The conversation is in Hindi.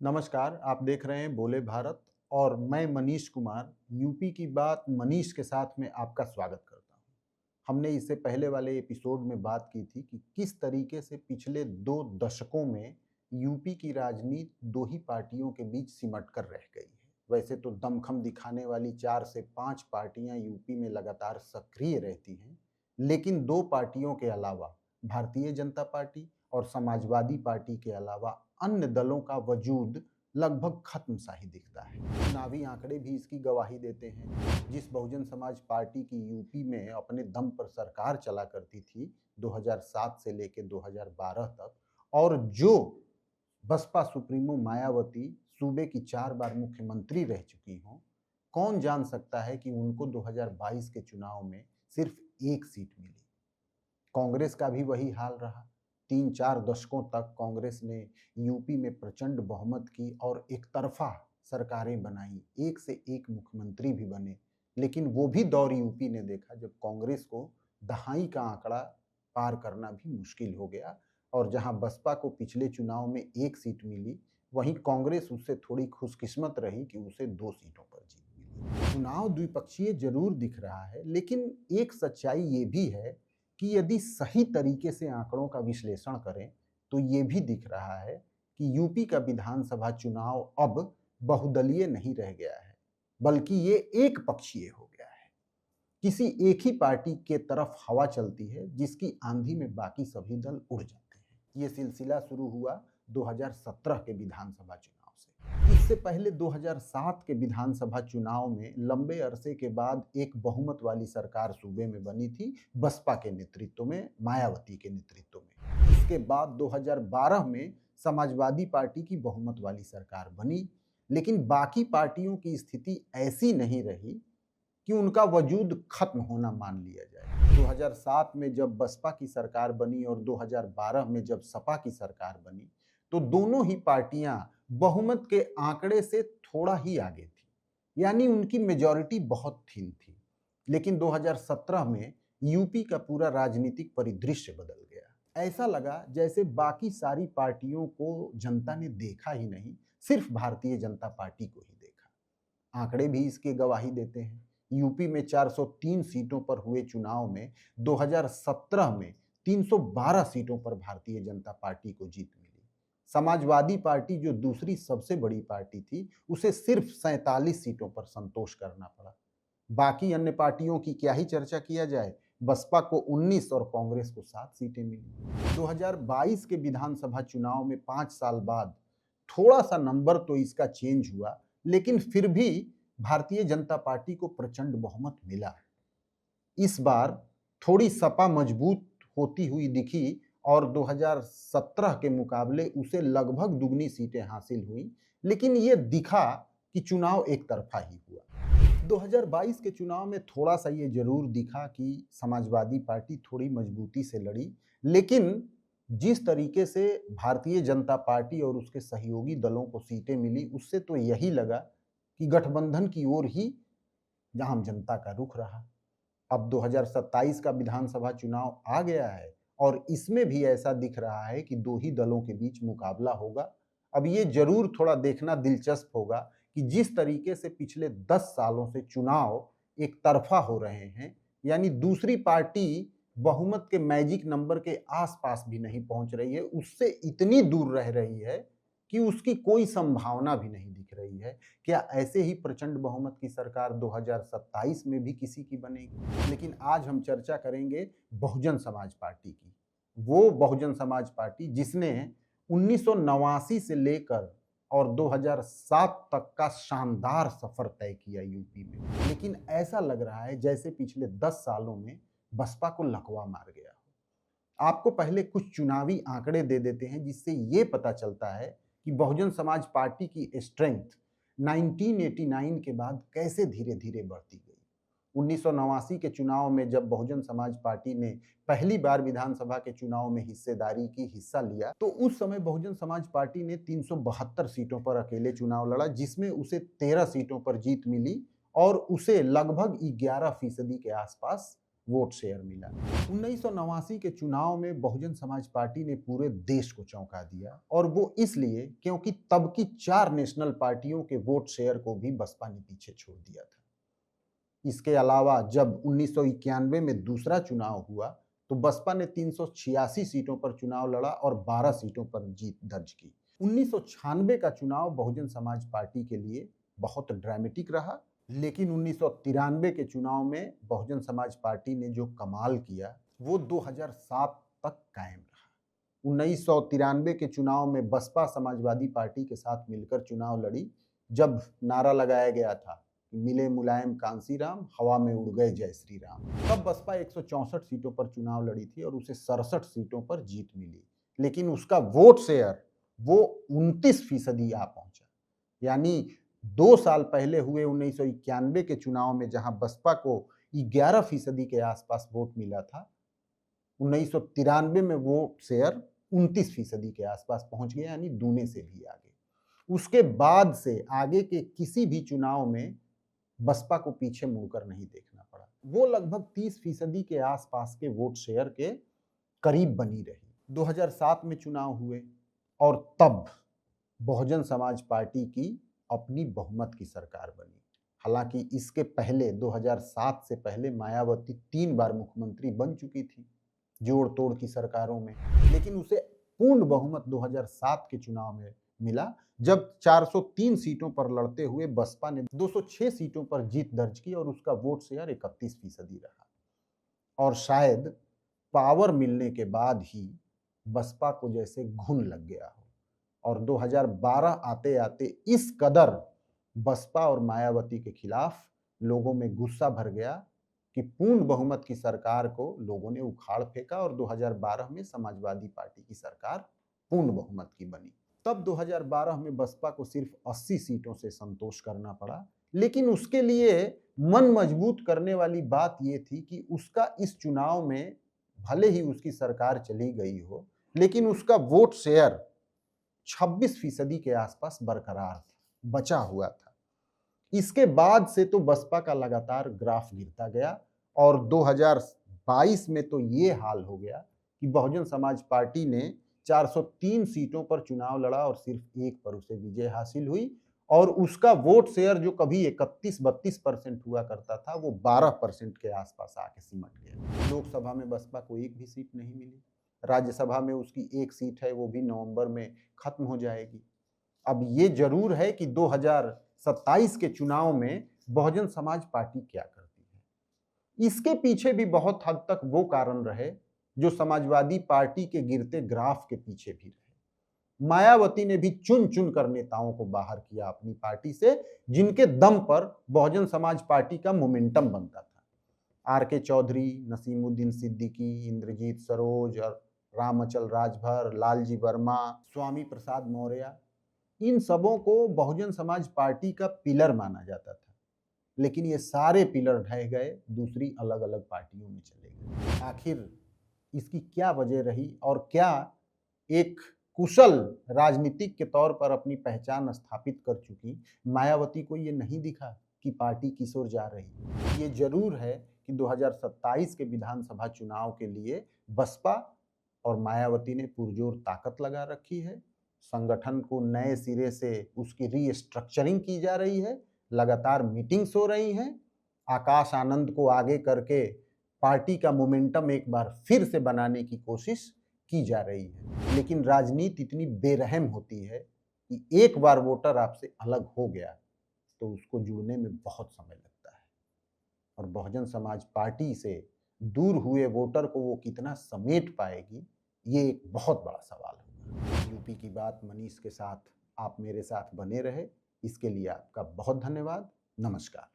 नमस्कार, आप देख रहे हैं बोले भारत और मैं मनीष कुमार, यूपी की बात मनीष के साथ में आपका स्वागत करता हूं। हमने इससे पहले वाले एपिसोड में बात की थी कि किस तरीके से पिछले 2 दशकों में यूपी की राजनीति 2 ही पार्टियों के बीच सिमट कर रह गई है। वैसे तो दमखम दिखाने वाली 4 से 5 पार्टियां यूपी में लगातार सक्रिय रहती हैं, लेकिन 2 पार्टियों के अलावा भारतीय जनता पार्टी और समाजवादी पार्टी के अलावा अन्य दलों का वजूद लगभग खत्म सा ही दिखता है। चुनावी आंकड़े भी इसकी गवाही देते हैं। जिस बहुजन समाज पार्टी की यूपी में अपने दम पर सरकार चला करती थी 2007 से लेकर 2012 तक, और जो बसपा सुप्रीमो मायावती सूबे की 4 बार मुख्यमंत्री रह चुकी हों, कौन जान सकता है कि उनको 2022 के चुनाव में सिर्फ 1 सीट मिली। कांग्रेस का भी वही हाल रहा। 3-4 दशकों तक कांग्रेस ने यूपी में प्रचंड बहुमत की और एक तरफा सरकारें बनाई, एक से एक मुख्यमंत्री भी बने। लेकिन वो भी दौर यूपी ने देखा जब कांग्रेस को दहाई का आंकड़ा पार करना भी मुश्किल हो गया, और जहां बसपा को पिछले चुनाव में 1 सीट मिली, वहीं कांग्रेस उससे थोड़ी खुशकिस्मत रही कि उसे 2 सीटों पर जीत मिली। चुनाव द्विपक्षीय जरूर दिख रहा है, लेकिन एक सच्चाई ये भी है कि यदि सही तरीके से आंकड़ों का विश्लेषण करें तो ये भी दिख रहा है कि यूपी का विधानसभा चुनाव अब बहुदलीय नहीं रह गया है, बल्कि ये एक पक्षीय हो गया है। किसी एक ही पार्टी के तरफ हवा चलती है जिसकी आंधी में बाकी सभी दल उड़ जाते हैं। ये सिलसिला शुरू हुआ 2017 के विधानसभा चुनाव से। इससे पहले 2007 के विधानसभा चुनाव में लंबे अरसे के बाद एक बहुमत वाली सरकार सूबे में बनी थी, बसपा के नेतृत्व में, मायावती के नेतृत्व में। इसके बाद 2012 में समाजवादी पार्टी की बहुमत वाली सरकार बनी, लेकिन बाकी पार्टियों की स्थिति ऐसी नहीं रही कि उनका वजूद खत्म होना मान लिया जाए। 2007 में जब बसपा की सरकार बनी और 2012 में जब सपा की सरकार बनी, तो दोनों ही पार्टियां बहुमत के आंकड़े से थोड़ा ही आगे थी, यानी उनकी मेजॉरिटी बहुत थीन थी। लेकिन 2017 में यूपी का पूरा राजनीतिक परिदृश्य बदल गया। ऐसा लगा जैसे बाकी सारी पार्टियों को जनता ने देखा ही नहीं, सिर्फ भारतीय जनता पार्टी को ही देखा। आंकड़े भी इसकी गवाही देते हैं। यूपी में 403 सीटों पर हुए चुनाव में 2017 में 312 सीटों पर भारतीय जनता पार्टी को जीत मिली। समाजवादी पार्टी, जो दूसरी सबसे बड़ी पार्टी थी, उसे सिर्फ 47 सीटों पर संतोष करना पड़ा। बाकी अन्य पार्टियों की क्या ही चर्चा किया जाए। बसपा को 19 और कांग्रेस को 7 सीटें मिली। 2022 के विधानसभा चुनाव में 5 साल बाद थोड़ा सा नंबर तो इसका चेंज हुआ, लेकिन फिर भी भारतीय जनता पार्टी को प्रचंड बहुमत मिला। इस बार थोड़ी सपा मजबूत होती हुई दिखी और 2017 के मुकाबले उसे लगभग दुगनी सीटें हासिल हुई, लेकिन ये दिखा कि चुनाव एक तरफा ही हुआ। 2022 के चुनाव में थोड़ा सा ये जरूर दिखा कि समाजवादी पार्टी थोड़ी मजबूती से लड़ी, लेकिन जिस तरीके से भारतीय जनता पार्टी और उसके सहयोगी दलों को सीटें मिली, उससे तो यही लगा कि गठबंधन की ओर ही आम जनता का रुख रहा। अब 2027 का विधानसभा चुनाव आ गया है और इसमें भी ऐसा दिख रहा है कि 2 ही दलों के बीच मुकाबला होगा। अब ये जरूर थोड़ा देखना दिलचस्प होगा कि जिस तरीके से पिछले 10 सालों से चुनाव एक तरफा हो रहे हैं, यानी दूसरी पार्टी बहुमत के मैजिक नंबर के आसपास भी नहीं पहुंच रही है, उससे इतनी दूर रह रही है कि उसकी कोई संभावना भी नहीं दिख रही है। क्या ऐसे ही प्रचंड बहुमत की सरकार 2027 में भी किसी की बनेगी? लेकिन आज हम चर्चा करेंगे बहुजन समाज पार्टी की। वो बहुजन समाज पार्टी जिसने 1989 से लेकर और 2007 तक का शानदार सफर तय किया यूपी में। लेकिन ऐसा लग रहा है जैसे पिछले 10 सालों में बसपा को लकवा मार गया हो। आपको पहले कुछ चुनावी आंकड़े दे देते हैं जिससे ये पता चलता है कि बहुजन समाज पार्टी की स्ट्रेंथ 1989 के बाद कैसे धीरे धीरे बढ़ती गई। 1989 के चुनाव में जब बहुजन समाज पार्टी ने पहली बार विधानसभा के चुनाव में हिस्सेदारी की, हिस्सा लिया, तो उस समय बहुजन समाज पार्टी ने 372 सीटों पर अकेले चुनाव लड़ा, जिसमें उसे 13 सीटों पर जीत मिली और उसे लगभग 11% के आसपास वोट शेयर मिला। 1989 के चुनाव में बहुजन समाज पार्टी ने पूरे देश को चौंका दिया, और वो इसलिए क्योंकि तब की 4 नेशनल पार्टियों के वोट शेयर को भी बसपा ने पीछे छोड़ दिया था। इसके अलावा जब 1991 में दूसरा चुनाव हुआ तो बसपा ने 386 सीटों पर चुनाव लड़ा और 12 सीटों पर जीत दर्ज की। 1996 का चुनाव बहुजन समाज पार्टी के लिए बहुत ड्रामेटिक रहा, लेकिन 1993 के चुनाव में बहुजन समाज पार्टी ने जो कमाल किया वो 2007 तक कायम रहा। 1993 के चुनाव में बसपा समाजवादी पार्टी के साथ मिलकर चुनाव लड़ी, जब नारा लगाया गया था मिले मुलायम कांसीराम, हवा में उड़ गए जय श्री राम। तब बसपा 164 सीटों पर चुनाव लड़ी थी और उसे 67 सीटों पर जीत मिली, लेकिन उसका वोट शेयर वो 29% आ पहुंचा। यानी 2 साल पहले हुए 1991 के चुनाव में जहां बसपा को 11% के आसपास वोट मिला था, 1993 में वोट शेयर 29% के आसपास पहुंच गया, यानी दूने से भी आगे। उसके बाद से आगे के किसी भी चुनाव में बसपा को पीछे मुड़कर नहीं देखना पड़ा। वो लगभग 30% के आसपास के वोट शेयर के करीब बनी रही। 2007 में चुनाव हुए और तब बहुजन समाज पार्टी की अपनी बहुमत की सरकार बनी। हालांकि इसके पहले 2007 से पहले मायावती 3 बार मुख्यमंत्री बन चुकी थी जोड़ तोड़ की सरकारों में, लेकिन उसे पूर्ण बहुमत 2007 के चुनाव में मिला, जब 403 सीटों पर लड़ते हुए बसपा ने 206 सीटों पर जीत दर्ज की और उसका वोट शेयर 31% रहा। और शायद पावर मिलने के बाद ही बसपा को जैसे घुन लग गया हो, और 2012 आते आते इस कदर बसपा और मायावती के खिलाफ लोगों में गुस्सा भर गया कि पूर्ण बहुमत की सरकार को लोगों ने उखाड़ फेंका और 2012 में समाजवादी पार्टी की सरकार पूर्ण बहुमत की बनी। तब 2012 में बसपा को सिर्फ 80 सीटों से संतोष करना पड़ा, लेकिन उसके लिए मन मजबूत करने वाली बात यह थी कि उसका इस चुनाव में भले ही उसकी सरकार चली गई हो, लेकिन उसका वोट शेयर 26% के आसपास बरकरार था, बचा हुआ था। इसके बाद से तो बसपा का लगातार ग्राफ गिरता गया और 2022 में तो ये हाल हो गया कि बहुजन समाज पार्टी ने 403 सीटों पर चुनाव लड़ा और सिर्फ एक पर उसे विजय हासिल हुई, और उसका वोट शेयर जो कभी 31-32% हुआ करता था वो 12% के आसपास आके सिमट गया। लोकसभा में बसपा को एक भी सीट नहीं मिली, राज्यसभा में उसकी एक सीट है, वो भी नवंबर में खत्म हो जाएगी। अब ये जरूर है कि 2027 के चुनाव में बहुजन समाज पार्टी क्या करती है। इसके पीछे भी बहुत हद तक वो कारण रहे जो समाजवादी पार्टी के गिरते ग्राफ के पीछे भी रहे। मायावती ने भी चुन चुन कर नेताओं को बाहर किया अपनी पार्टी से, जिनके दम पर बहुजन समाज पार्टी का मोमेंटम बनता था। आर.के. चौधरी, नसीमुद्दीन सिद्दीकी, इंद्रजीत सरोज और रामअचल राजभर, लालजी वर्मा, स्वामी प्रसाद मौर्य, इन सबों को बहुजन समाज पार्टी का पिलर माना जाता था, लेकिन ये सारे पिलर ढह गए, दूसरी अलग अलग पार्टियों में चले गए। आखिर इसकी क्या वजह रही, और क्या एक कुशल राजनीतिक के तौर पर अपनी पहचान स्थापित कर चुकी मायावती को ये नहीं दिखा कि पार्टी किस ओर जा रही? ये जरूर है कि 2027 के विधानसभा चुनाव के लिए बसपा और मायावती ने पुरजोर ताकत लगा रखी है। संगठन को नए सिरे से उसकी रीस्ट्रक्चरिंग की जा रही है, लगातार मीटिंग्स हो रही हैं, आकाश आनंद को आगे करके पार्टी का मोमेंटम एक बार फिर से बनाने की कोशिश की जा रही है। लेकिन राजनीति इतनी बेरहम होती है कि एक बार वोटर आपसे अलग हो गया तो उसको जुड़ने में बहुत समय लगता है, और बहुजन समाज पार्टी से दूर हुए वोटर को वो कितना समेट पाएगी, ये एक बहुत बड़ा सवाल होगा। यूपी की बात मनीष के साथ आप मेरे साथ बने रहे, इसके लिए आपका बहुत धन्यवाद। नमस्कार।